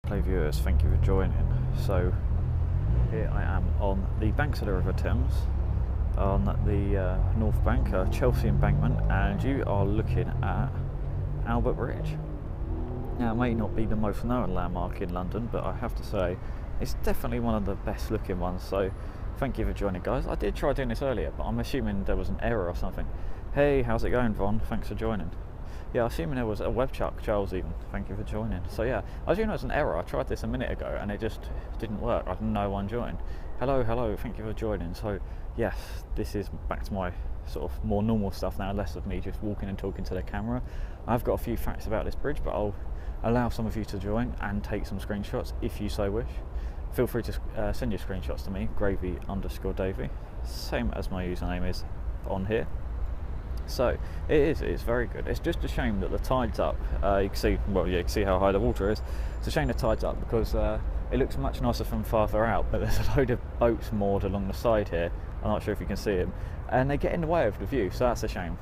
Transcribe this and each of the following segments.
Play viewers, thank you for joining. So here I am on the banks of the River Thames, on the North Bank, Chelsea Embankment, and you are looking at Albert Bridge. Now, it may not be the most known landmark in London, but I have to say it's definitely one of the best looking ones, so thank you for joining, guys. I did try doing this earlier, but I'm assuming there was an error or something. Hey, how's it going, Von? Thanks for joining. Yeah, assuming there was a web chuck, Charles even. Thank you for joining. So yeah, I assume there was an error. I tried this a minute ago and it just didn't work. I had no one join. Hello, thank you for joining. So yes, this is back to my sort of more normal stuff now, less of me just walking and talking to the camera. I've got a few facts about this bridge, but I'll allow some of you to join and take some screenshots if you so wish. Feel free to send your screenshots to me, gravy_Davey, same as my username is on here. So it's very good. It's just a shame that the tide's up. You can see, well, yeah, you can see how high the water is. It's a shame the tide's up because it looks much nicer from farther out, but there's a load of boats moored along the side here. I'm not sure if you can see them, and they get in the way of the view, so that's a shame.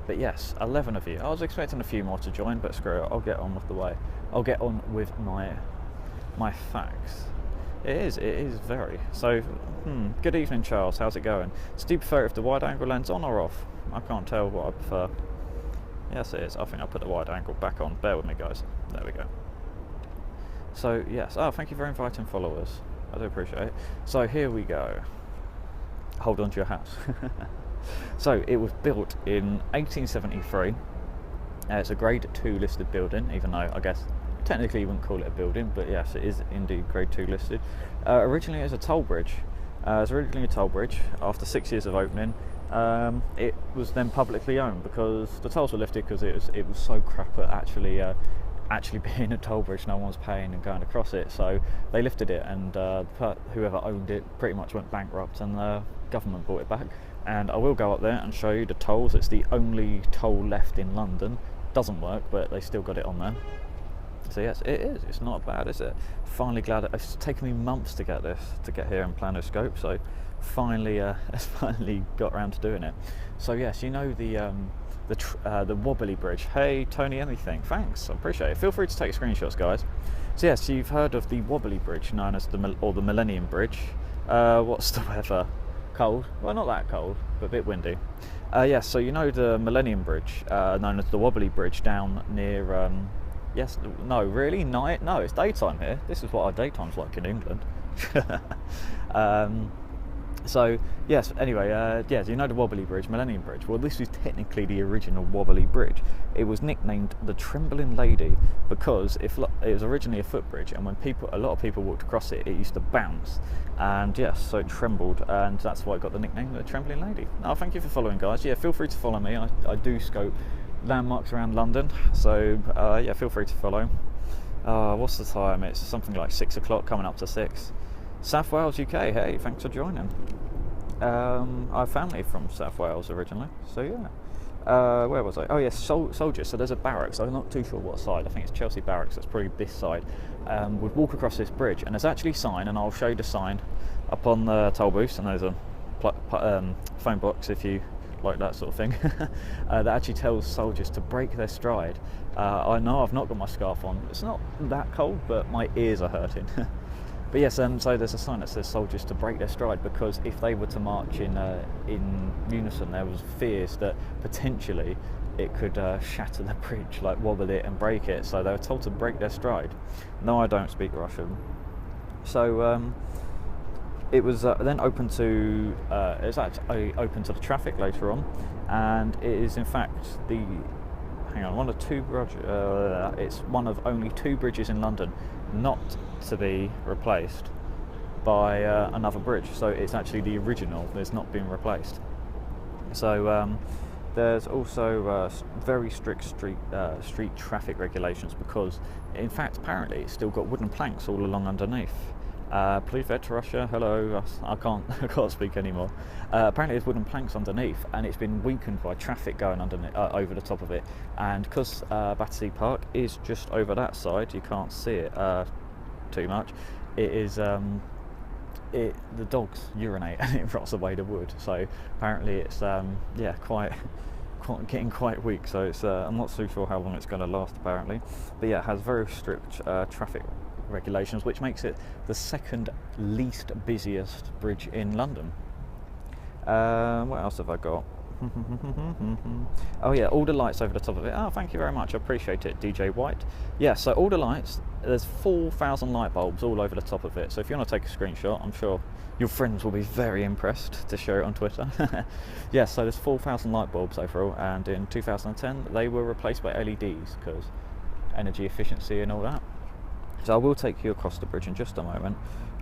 But yes, 11 of you. I was expecting a few more to join, but screw it, I'll get on with the way. I'll get on with my facts. It is very. So, good evening, Charles. How's it going? So do you prefer if the wide angle lens on or off? I can't tell what I prefer. Yes, it is. I think I'll put the wide angle back on. Bear with me, guys. There we go. So, yes. Oh, thank you for inviting followers. I do appreciate it. So, here we go. Hold on to your hats. So, it was built in 1873. It's a grade 2 listed building, even though I guess technically you wouldn't call it a building, but yes, it is indeed grade 2 listed. Originally as a toll bridge. After 6 years of opening, it was then publicly owned because the tolls were lifted because it was so crap at actually being a toll bridge. No one was paying and going across it, so they lifted it, and whoever owned it pretty much went bankrupt, and the government bought it back. And I will go up there and show you the tolls. It's the only toll left in London. Doesn't work, but they still got it on there. So yes, it is. It's not bad, is it? Finally glad it's taken me months to get here in Planoscope. So finally got around to doing it. So yes, you know the wobbly bridge. Hey Tony, anything? Thanks, I appreciate it. Feel free to take screenshots, guys. So yes, you've heard of the wobbly bridge, known as the Millennium Bridge. What's the weather? Cold? Well, not that cold, but a bit windy. Yes, so you know the Millennium Bridge, known as the wobbly bridge, down near. Yes, no, really? Night? No, it's daytime here. This is what our daytime's like in England. So, yes, anyway, yes, you know the Wobbly Bridge, Millennium Bridge. Well, this is technically the original Wobbly Bridge. It was nicknamed the Trembling Lady because it was originally a footbridge, and when a lot of people walked across it, it used to bounce. And yes, so it trembled, and that's why it got the nickname, the Trembling Lady. Oh, thank you for following, guys. Yeah, feel free to follow me. I do scope landmarks around London, so yeah, feel free to follow. What's the time? It's something like 6 o'clock, coming up to 6. South Wales, UK. Hey, thanks for joining. I have family from South Wales originally, so yeah. Where was I? Oh yes, soldiers. So there's a barracks. I'm not too sure what side. I think it's Chelsea Barracks. That's probably this side. Would walk across this bridge, and there's actually a sign, and I'll show you the sign up on the toll booth. And there's a phone box if you like that sort of thing. That actually tells soldiers to break their stride. I know I've not got my scarf on. It's not that cold, but my ears are hurting. But yes, so there's a sign that says soldiers to break their stride, because if they were to march in unison, there was fears that potentially it could shatter the bridge, like wobble it and break it. So they were told to break their stride. No, I don't speak Russian. So it was then open to it's actually open to the traffic later on, and it is in fact it's one of only 2 bridges in London not to be replaced by another bridge. So it's actually the original that's not been replaced. So there's also very strict street traffic regulations, because in fact apparently it's still got wooden planks all along underneath. Privet Russia, hello. I can't speak anymore. Apparently there's wooden planks underneath, and it's been weakened by traffic going underneath, over the top of it. And because Battersea Park is just over that side, you can't see it too much. It is the dogs urinate and it rots away the wood. So apparently it's quite getting quite weak, so it's I'm not so sure how long it's going to last apparently. But yeah, it has very strict traffic regulations, which makes it the second least busiest bridge in London. What else have I got? Oh yeah, all the lights over the top of it. Oh, thank you very much, I appreciate it, DJ White. Yeah, so all the lights, there's 4,000 light bulbs all over the top of it. So if you want to take a screenshot, I'm sure your friends will be very impressed to share it on Twitter. Yeah, so there's 4,000 light bulbs overall, and in 2010 they were replaced by LEDs because energy efficiency and all that. So I will take you across the bridge in just a moment.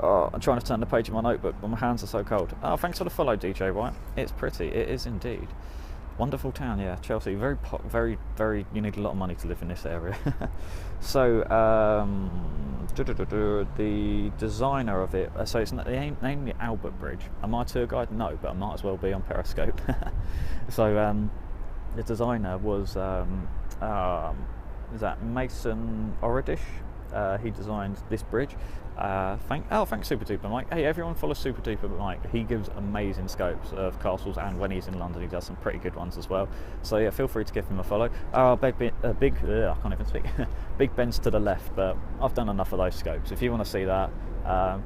Oh, I'm trying to turn the page of my notebook, but my hands are so cold. Oh, thanks for the follow, DJ White. It's pretty. It is indeed. Wonderful town, yeah. Chelsea, very, very. You need a lot of money to live in this area. So, the designer of it. So it's named the Albert Bridge. Am I a tour guide? No, but I might as well be on Periscope. So, the designer was is that Mason Oredish? He designed this bridge. Thanks Super Duper Mike. Hey, everyone follow Super Duper Mike. He gives amazing scopes of castles, and when he's in London he does some pretty good ones as well. So yeah, feel free to give him a follow. I can't even speak. Big Ben's to the left, but I've done enough of those scopes. If you want to see that,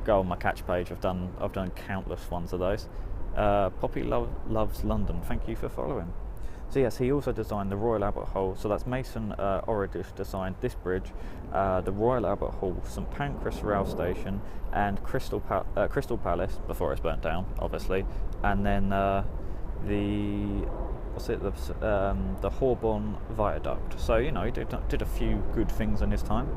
go on my catch page. I've done countless ones of those. Poppy loves London. Thank you for following. So yes, he also designed the Royal Albert Hall. So that's Mason Oredish designed this bridge, the Royal Albert Hall, St Pancras Rail Station, and Crystal Palace before it's burnt down, obviously, and then the Holborn Viaduct. So you know, he did a few good things in his time.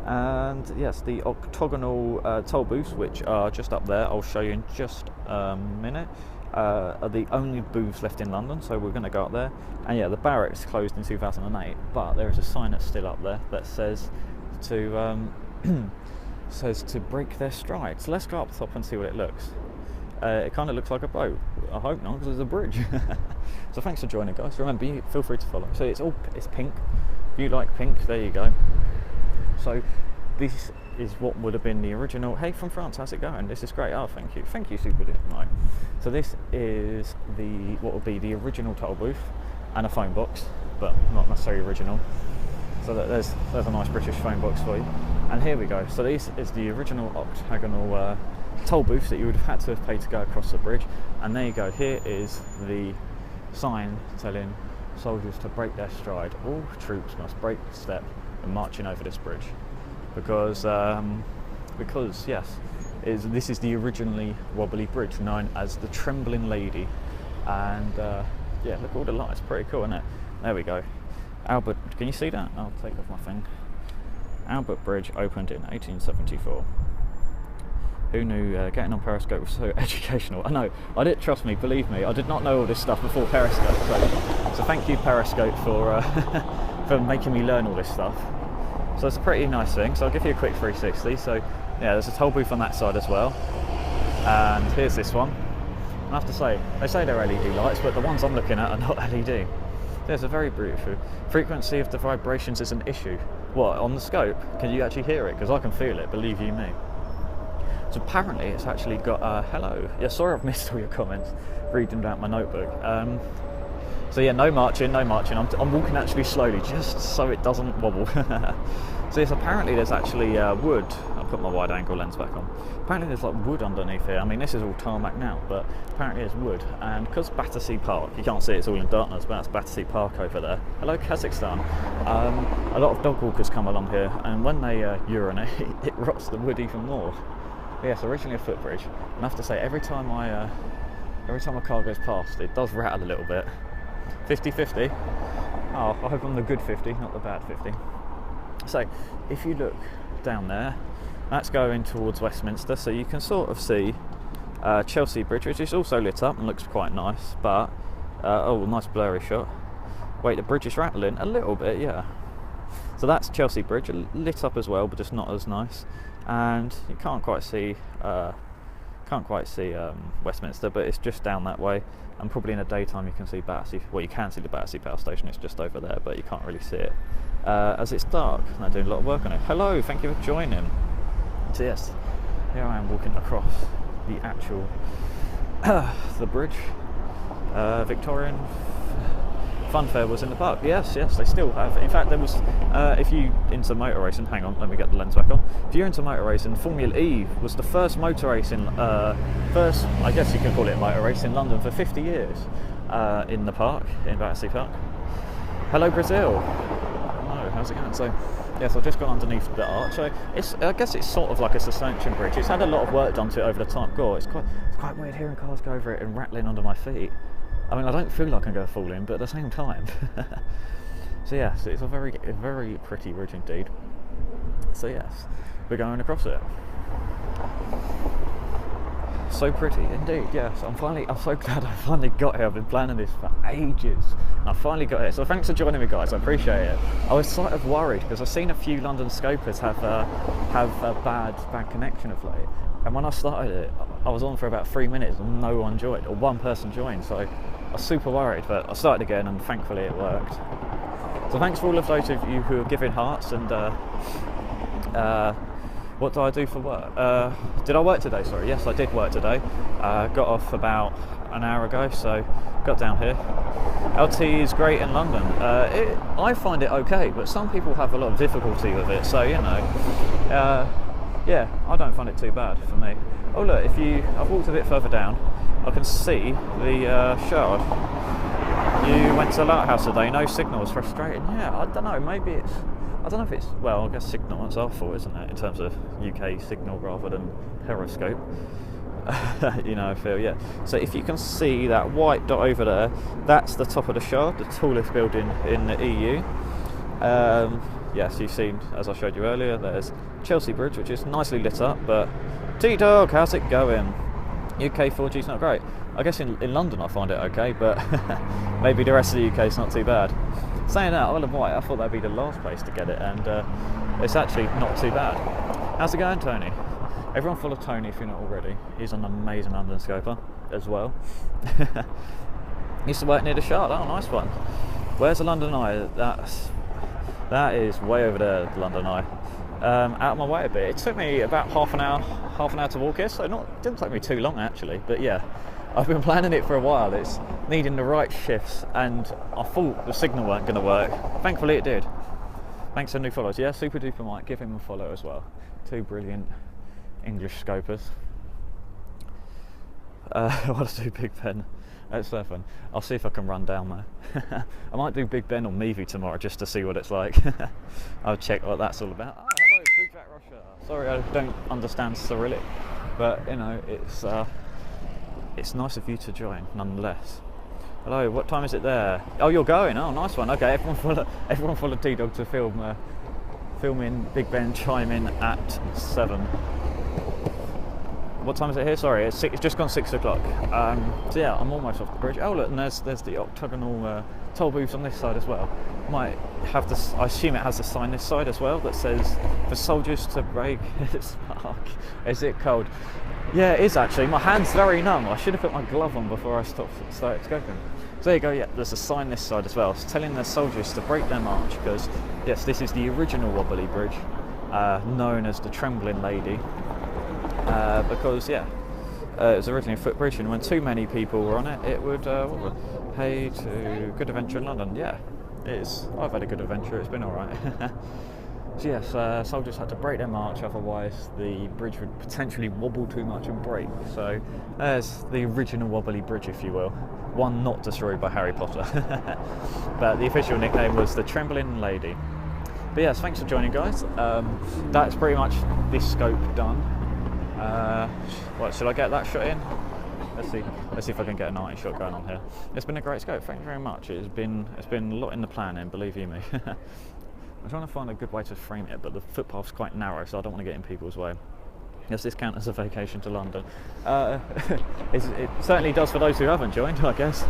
And yes, the octagonal toll booths, which are just up there, I'll show you in just a minute. Are the only booths left in London, so we're going to go up there. And yeah, the barracks closed in 2008, but there is a sign that's still up there that says to break their stride. So let's go up top and see what it looks. It kind of looks like a boat. I hope not, because it's a bridge. So thanks for joining, guys. Remember, feel free to follow. So it's pink. If you like pink, there you go. So this is what would have been the original. Hey, from France, how's it going? This is great. Oh, thank you, Super Duper Mike. So this is what would be the original toll booth and a phone box, but not necessarily original. So there's a nice British phone box for you. And here we go. So this is the original octagonal toll booth that you would have had to have paid to go across the bridge. And there you go. Here is the sign telling soldiers to break their stride. All troops must break step when marching over this bridge. Because yes, this is the originally wobbly bridge known as the Trembling Lady, and yeah, look at all the lights, pretty cool, isn't it? There we go. Albert, can you see that? I'll take off my thing. Albert Bridge opened in 1874. Who knew getting on Periscope was so educational? I know, I didn't, trust me, believe me, I did not know all this stuff before Periscope, so thank you Periscope for for making me learn all this stuff. So it's a pretty nice thing. So I'll give you a quick 360. So yeah, there's a toll booth on that side as well. And here's this one. I have to say, they say they're LED lights, but the ones I'm looking at are not LED. There's a very beautiful frequency of the vibrations is an issue. What, on the scope? Can you actually hear it? Because I can feel it, believe you me. So apparently it's actually got hello. Yeah, sorry I've missed all your comments reading out my notebook. So yeah, no marching. I'm walking actually slowly, just so it doesn't wobble. So yes, apparently there's actually wood. I'll put my wide angle lens back on. Apparently there's like wood underneath here. I mean, this is all tarmac now, but apparently there's wood. And because Battersea Park, you can't see it's all in darkness, but that's Battersea Park over there. Hello Kazakhstan. A lot of dog walkers come along here, and when they urinate, it rots the wood even more. But yes, originally a footbridge. And I have to say, every time a car goes past, it does rattle a little bit. 50-50. Oh, I hope I'm the good 50, not the bad 50. So, if you look down there, that's going towards Westminster, so you can sort of see Chelsea Bridge, which is also lit up and looks quite nice, but, oh, nice blurry shot. Wait, the bridge is rattling a little bit, yeah. So that's Chelsea Bridge, lit up as well, but just not as nice. And you can't quite see Westminster, but it's just down that way. And probably in the daytime you can see Battersea. Well, you can see the Battersea Power Station. It's just over there, but you can't really see it as it's dark. And they're doing a lot of work on it. Hello, thank you for joining. So yes, here I am walking across the actual the bridge, Victorian Funfair was in the park. Yes, they still have. In fact, there was, if you into motor racing, hang on, let me get the lens back on. If you're into motor racing, Formula E was the first motor race in, first, I guess you can call it motor race in London for 50 years in the park, in Battersea Park. Hello, Brazil. Hello, how's it going? So, yes, I've just gone underneath the arch. So I guess it's sort of like a suspension bridge. It's had a lot of work done to it over the time. God, it's quite weird hearing cars go over it and rattling under my feet. I mean, I don't feel like I'm going to fall in, but at the same time. So yes, it's a very pretty bridge indeed. So yes, we're going across it. So pretty indeed, yes. I'm so glad I finally got here. I've been planning this for ages. I finally got here. So thanks for joining me, guys. I appreciate it. I was sort of worried because I've seen a few London scopers have a bad connection of late. And when I started it, I was on for about 3 minutes and no one joined, or one person joined. So I was super worried, but I started again and thankfully it worked. So thanks for all of those of you who are giving hearts and what do I do for work? Did I work today? Sorry, yes, I did work today. Got off about an hour ago, so got down here. LT is great in London. I find it okay, but some people have a lot of difficulty with it, so you know, yeah, I don't find it too bad for me. Oh look, I've walked a bit further down, I can see the Shard. You went to Lighthouse today, no signal, was frustrating. Yeah, I don't know, maybe it's, I don't know if it's, well, I guess signal is our fault, isn't it, in terms of UK signal rather than Periscope. You know, I feel, yeah. So if you can see that white dot over there, that's the top of the Shard, the tallest building in the EU. Yes, you've seen, as I showed you earlier, there's Chelsea Bridge, which is nicely lit up, but T-Dog, how's it going? UK 4G's not great. I guess in London I find it okay, but maybe the rest of the UK is not too bad. Saying that, Isle of Wight, I thought that'd be the last place to get it, and it's actually not too bad. How's it going, Tony? Everyone follow Tony if you're not already. He's an amazing London scoper as well. Used to work near the Shard. Oh, nice one. Where's the London Eye? That is way over there, the London Eye. Out of my way a bit. It took me about half an hour to walk here, so it didn't take me too long actually, but yeah, I've been planning it for a while. It's needing the right shifts, and I thought the signal weren't going to work. Thankfully it did. Thanks for new followers. Yeah, Super Duper Mike, give him a follow as well. Two brilliant English scopers. What to do, Big Ben? That's so fun. I'll see if I can run down there. I might do Big Ben or Meavy tomorrow just to see what it's like. I'll check what that's all about. Oh, hello, Big Jack Russia. Sorry, I don't understand Cyrillic, but you know, it's nice of you to join nonetheless. Hello, what time is it there? Oh, you're going. Oh, nice one. Okay, everyone follow T-Dog to filming Big Ben chime in at 7. What time is it here? Sorry, it's just gone 6 o'clock. So yeah, I'm almost off the bridge. Oh look, and there's the octagonal toll booths on this side as well. Might have this. I assume it has a sign this side as well that says for soldiers to break. It's dark. Is it cold? Yeah, it is actually. My hand's very numb. I should have put my glove on before I started scoping. So there you go. Yeah, there's a sign this side as well. It's telling the soldiers to break their march because yes, this is the original wobbly bridge, known as the Trembling Lady. Because yeah, it was originally a footbridge, and when too many people were on it, it would pay to Good Adventure in London. Yeah, it is. I've had a good adventure. It's been all right. So yes, soldiers had to break their march, otherwise the bridge would potentially wobble too much and break. So there's the original wobbly bridge, if you will. One not destroyed by Harry Potter. But the official nickname was the Trembling Lady. But yes, thanks for joining, guys. That's pretty much this scope done. What, should I get that shot in? Let's see if I can get a 90 shot going on here. It's been a great scope, thank you very much. It's been a lot in the planning, believe you me. I'm trying to find a good way to frame it, but the footpath's quite narrow, so I don't want to get in people's way. Does this count as a vacation to London? It certainly does for those who haven't joined, I guess.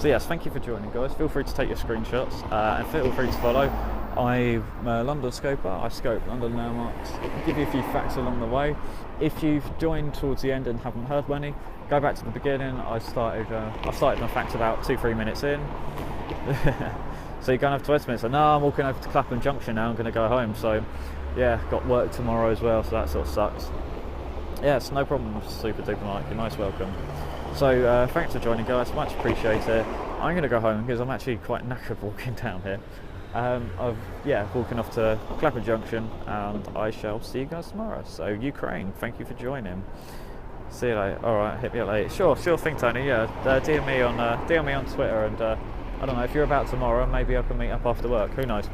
So yes, thank you for joining, guys. Feel free to take your screenshots and feel free to follow. I'm a London scoper. I scope London landmarks. I'll give you a few facts along the way. If you've joined towards the end and haven't heard many, go back to the beginning. I started my facts about 2-3 minutes in. So you're going over to Westminster. No, I'm walking over to Clapham Junction now. I'm going to go home. So yeah, got work tomorrow as well. So that sort of sucks. Yeah, it's no problem. Super duper Mike. You're most welcome. So thanks for joining, guys. Much appreciated. I'm going to go home because I'm actually quite knackered walking down here. Walking off to Clapham Junction, and I shall see you guys tomorrow. So Ukraine, thank you for joining. See you later. All right, hit me up later. Sure thing, Tony. Yeah, DM me on Twitter, and I don't know if you're about tomorrow. Maybe I can meet up after work. Who knows?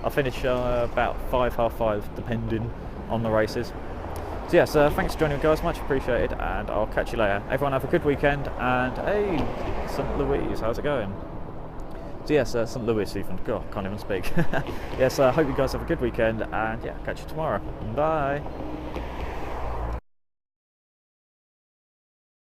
I'll finish about 5:30, depending on the races. So yes, thanks for joining me, guys. Much appreciated, and I'll catch you later. Everyone have a good weekend, and hey, St. Louis, how's it going? So yes, St. Louis even. God, can't even speak. Yes, I hope you guys have a good weekend, and yeah, catch you tomorrow. Bye.